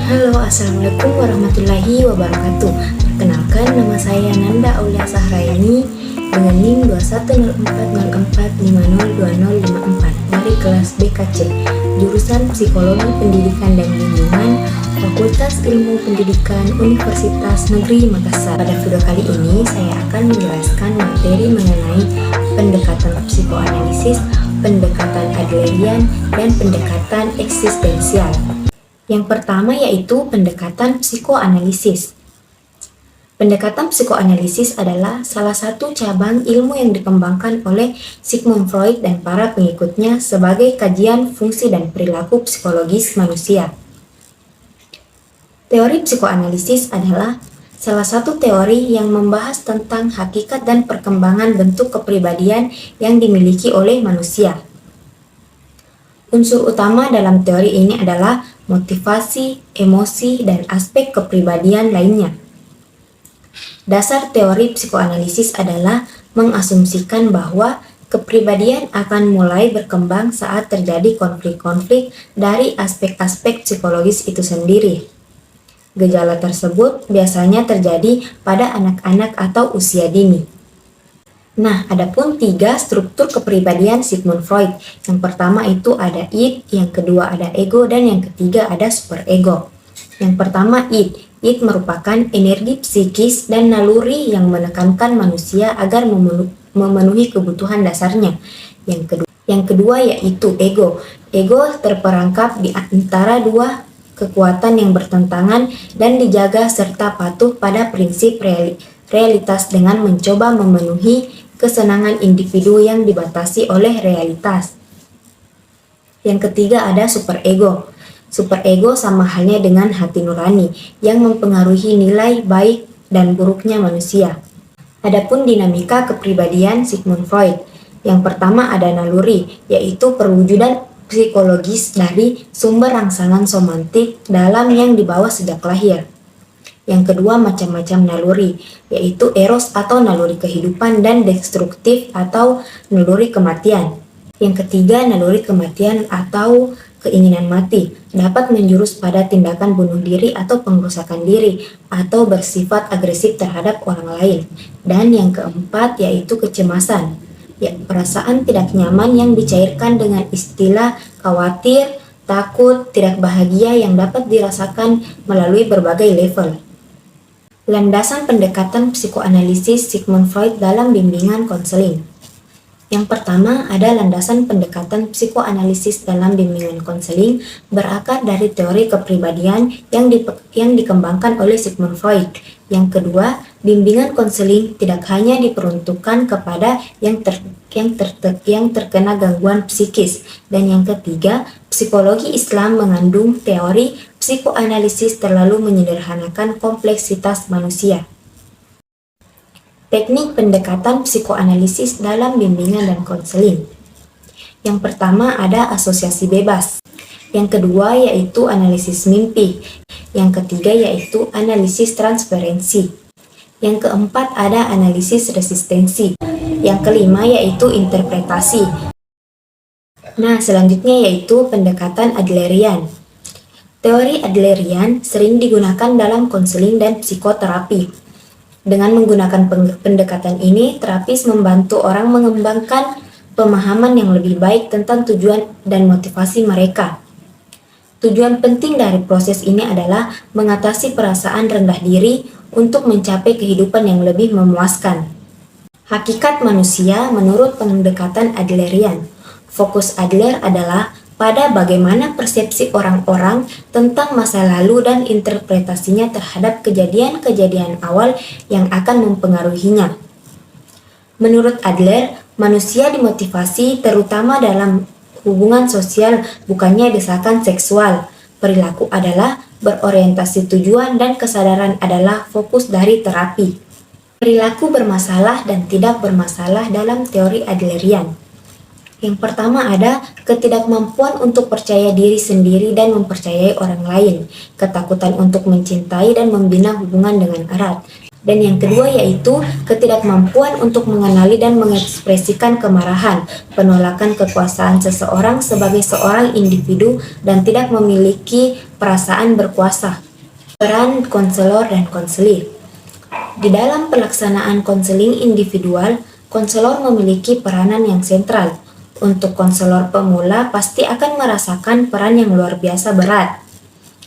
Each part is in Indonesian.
Halo, Assalamualaikum warahmatullahi wabarakatuh. Perkenalkan, nama saya Nanda Aulia Sahraini dengan NIM 210404502054 dari kelas BKC, jurusan Psikologi Pendidikan dan Bimbingan, Fakultas Ilmu Pendidikan Universitas Negeri Makassar. Pada video kali ini, saya akan menjelaskan materi mengenai pendekatan psikoanalisis, pendekatan Adlerian, dan pendekatan eksistensial. Yang pertama yaitu pendekatan psikoanalisis. Pendekatan psikoanalisis adalah salah satu cabang ilmu yang dikembangkan oleh Sigmund Freud dan para pengikutnya sebagai kajian fungsi dan perilaku psikologis manusia. Teori psikoanalisis adalah salah satu teori yang membahas tentang hakikat dan perkembangan bentuk kepribadian yang dimiliki oleh manusia. Unsur utama dalam teori ini adalah motivasi, emosi, dan aspek kepribadian lainnya. Dasar teori psikoanalisis adalah mengasumsikan bahwa kepribadian akan mulai berkembang saat terjadi konflik-konflik dari aspek-aspek psikologis itu sendiri. Gejala tersebut biasanya terjadi pada anak-anak atau usia dini. Nah, adapun 3 struktur kepribadian Sigmund Freud. Yang pertama itu ada id, yang kedua ada ego, dan yang ketiga ada superego. Yang pertama id. Id merupakan energi psikis dan naluri yang menekankan manusia agar memenuhi kebutuhan dasarnya. Yang kedua yaitu ego. Ego terperangkap di antara dua kekuatan yang bertentangan dan dijaga serta patuh pada prinsip realitas dengan mencoba memenuhi kesenangan individu yang dibatasi oleh realitas. Yang ketiga ada superego. Superego sama halnya dengan hati nurani yang mempengaruhi nilai baik dan buruknya manusia. Adapun dinamika kepribadian Sigmund Freud. Yang pertama ada naluri, yaitu perwujudan psikologis dari sumber rangsangan somatik dalam yang dibawa sejak lahir. Yang kedua macam-macam naluri, yaitu eros atau naluri kehidupan dan destruktif atau naluri kematian. Yang ketiga naluri kematian atau keinginan mati, dapat menjurus pada tindakan bunuh diri atau pengrusakan diri atau bersifat agresif terhadap orang lain. Dan yang keempat yaitu kecemasan, perasaan tidak nyaman yang dicairkan dengan istilah khawatir, takut, tidak bahagia yang dapat dirasakan melalui berbagai level. Landasan pendekatan psikoanalisis Sigmund Freud dalam bimbingan konseling. Yang pertama ada landasan pendekatan psikoanalisis dalam bimbingan konseling berakar dari teori kepribadian yang dikembangkan oleh Sigmund Freud. Yang kedua, bimbingan konseling tidak hanya diperuntukkan kepada yang terkena gangguan psikis. Dan yang ketiga, psikologi Islam mengandung teori psikoanalisis terlalu menyederhanakan kompleksitas manusia. Teknik pendekatan psikoanalisis dalam bimbingan dan konseling. Yang pertama ada asosiasi bebas. Yang kedua yaitu analisis mimpi. Yang ketiga yaitu analisis transferensi. Yang keempat ada analisis resistensi. Yang kelima yaitu interpretasi. Nah, selanjutnya yaitu pendekatan Adlerian. Teori Adlerian sering digunakan dalam konseling dan psikoterapi. Dengan menggunakan pendekatan ini, terapis membantu orang mengembangkan pemahaman yang lebih baik tentang tujuan dan motivasi mereka. Tujuan penting dari proses ini adalah mengatasi perasaan rendah diri untuk mencapai kehidupan yang lebih memuaskan. Hakikat manusia menurut pendekatan Adlerian. Fokus Adler adalah pada bagaimana persepsi orang-orang tentang masa lalu dan interpretasinya terhadap kejadian-kejadian awal yang akan mempengaruhinya. Menurut Adler, manusia dimotivasi terutama dalam hubungan sosial, bukannya desakan seksual. Perilaku adalah berorientasi tujuan dan kesadaran adalah fokus dari terapi. Perilaku bermasalah dan tidak bermasalah dalam teori Adlerian. Yang pertama ada ketidakmampuan untuk percaya diri sendiri dan mempercayai orang lain, ketakutan untuk mencintai dan membina hubungan dengan erat, Dan yang kedua yaitu ketidakmampuan untuk mengenali dan mengekspresikan kemarahan, penolakan kekuasaan seseorang sebagai seorang individu dan tidak memiliki perasaan berkuasa. Peran konselor dan konseling. Di dalam pelaksanaan konseling individual, konselor memiliki peranan yang sentral. Untuk konselor pemula pasti akan merasakan peran yang luar biasa berat.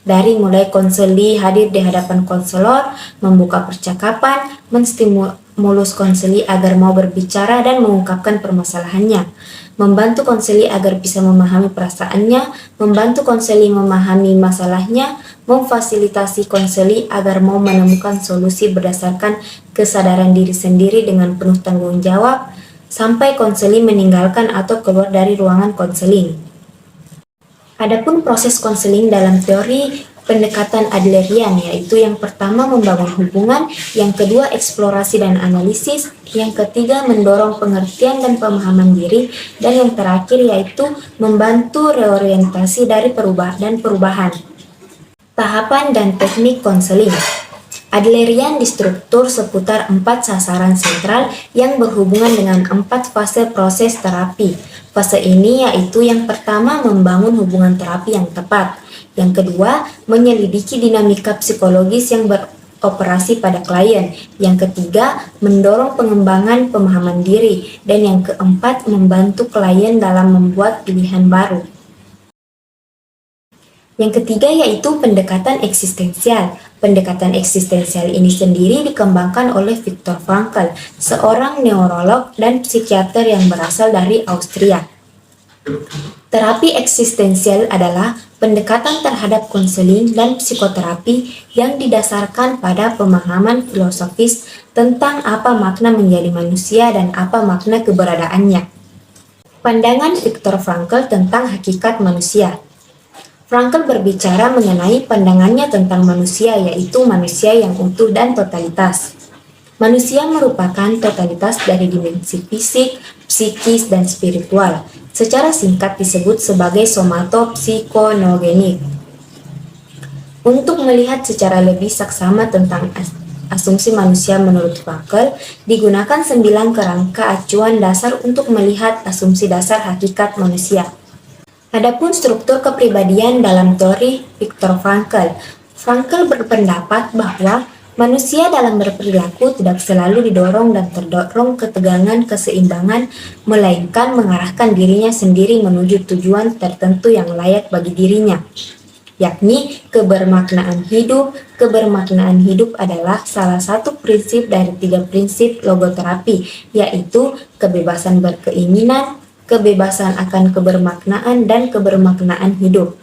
Dari mulai konseli hadir di hadapan konselor, membuka percakapan, menstimulus konseli agar mau berbicara dan mengungkapkan permasalahannya, membantu konseli agar bisa memahami perasaannya, membantu konseli memahami masalahnya, memfasilitasi konseli agar mau menemukan solusi berdasarkan kesadaran diri sendiri dengan penuh tanggung jawab, sampai konseli meninggalkan atau keluar dari ruangan konseling. Adapun proses konseling dalam teori pendekatan Adlerian, yaitu yang pertama membangun hubungan, yang kedua eksplorasi dan analisis, yang ketiga mendorong pengertian dan pemahaman diri, dan yang terakhir yaitu membantu reorientasi dari perubahan. Tahapan dan teknik konseling. Adlerian distruktur seputar 4 sasaran sentral yang berhubungan dengan 4 fase proses terapi. Fase ini yaitu yang pertama membangun hubungan terapi yang tepat, yang kedua menyelidiki dinamika psikologis yang beroperasi pada klien, yang ketiga mendorong pengembangan pemahaman diri, dan yang keempat membantu klien dalam membuat pilihan baru. Yang ketiga yaitu pendekatan eksistensial. Pendekatan eksistensial ini sendiri dikembangkan oleh Viktor Frankl, seorang neurolog dan psikiater yang berasal dari Austria. Terapi eksistensial adalah pendekatan terhadap konseling dan psikoterapi yang didasarkan pada pemahaman filosofis tentang apa makna menjadi manusia dan apa makna keberadaannya. Pandangan Viktor Frankl tentang hakikat manusia. Frankl berbicara mengenai pandangannya tentang manusia, yaitu manusia yang utuh dan totalitas. Manusia merupakan totalitas dari dimensi fisik, psikis, dan spiritual. Secara singkat disebut sebagai somatopsikonogenik. Untuk melihat secara lebih saksama tentang asumsi manusia menurut Frankl, digunakan 9 kerangka acuan dasar untuk melihat asumsi dasar hakikat manusia. Adapun struktur kepribadian dalam teori Viktor Frankl. Frankl berpendapat bahwa manusia dalam berperilaku tidak selalu didorong dan terdorong ketegangan keseimbangan, melainkan mengarahkan dirinya sendiri menuju tujuan tertentu yang layak bagi dirinya, yakni kebermaknaan hidup. Kebermaknaan hidup adalah salah satu prinsip dari 3 prinsip logoterapi, yaitu kebebasan berkeinginan, kebebasan akan kebermaknaan, dan kebermaknaan hidup.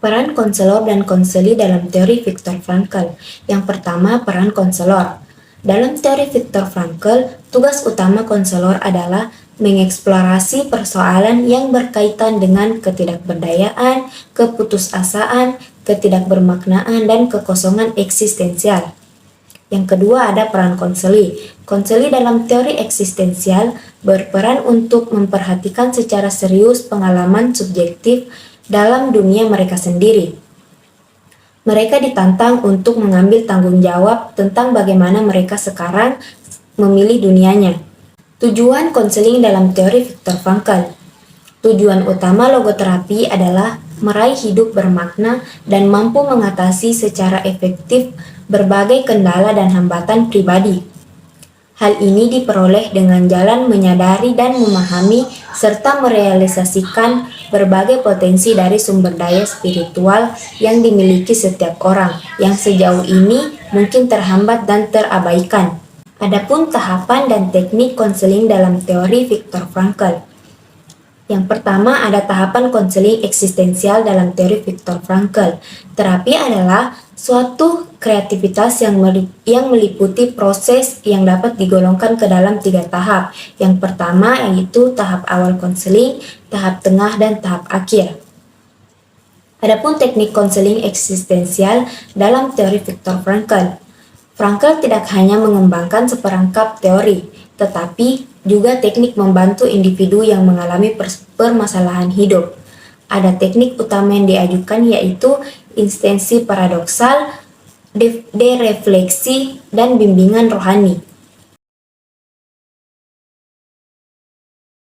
Peran konselor dan konseli dalam teori Viktor Frankl. Yang pertama, peran konselor. Dalam teori Viktor Frankl, tugas utama konselor adalah mengeksplorasi persoalan yang berkaitan dengan ketidakberdayaan, keputusasaan, ketidakbermaknaan, dan kekosongan eksistensial. Yang kedua ada peran konseli. Konseli dalam teori eksistensial berperan untuk memperhatikan secara serius pengalaman subjektif dalam dunia mereka sendiri. Mereka ditantang untuk mengambil tanggung jawab tentang bagaimana mereka sekarang memilih dunianya. Tujuan konseling dalam teori Viktor Frankl. Tujuan utama logoterapi adalah meraih hidup bermakna dan mampu mengatasi secara efektif berbagai kendala dan hambatan pribadi. Hal ini diperoleh dengan jalan menyadari dan memahami serta merealisasikan berbagai potensi dari sumber daya spiritual yang dimiliki setiap orang yang sejauh ini mungkin terhambat dan terabaikan. Adapun tahapan dan teknik konseling dalam teori Viktor Frankl. Yang pertama ada tahapan konseling eksistensial dalam teori Viktor Frankl. Terapi adalah suatu kreativitas yang meliputi proses yang dapat digolongkan ke dalam 3 tahap. Yang pertama yaitu tahap awal konseling, tahap tengah, dan tahap akhir. Adapun teknik konseling eksistensial dalam teori Viktor Frankl. Frankl tidak hanya mengembangkan seperangkap teori, tetapi juga teknik membantu individu yang mengalami permasalahan hidup. Ada teknik utama yang diajukan yaitu instansi paradoksal, derefleksi, dan bimbingan rohani.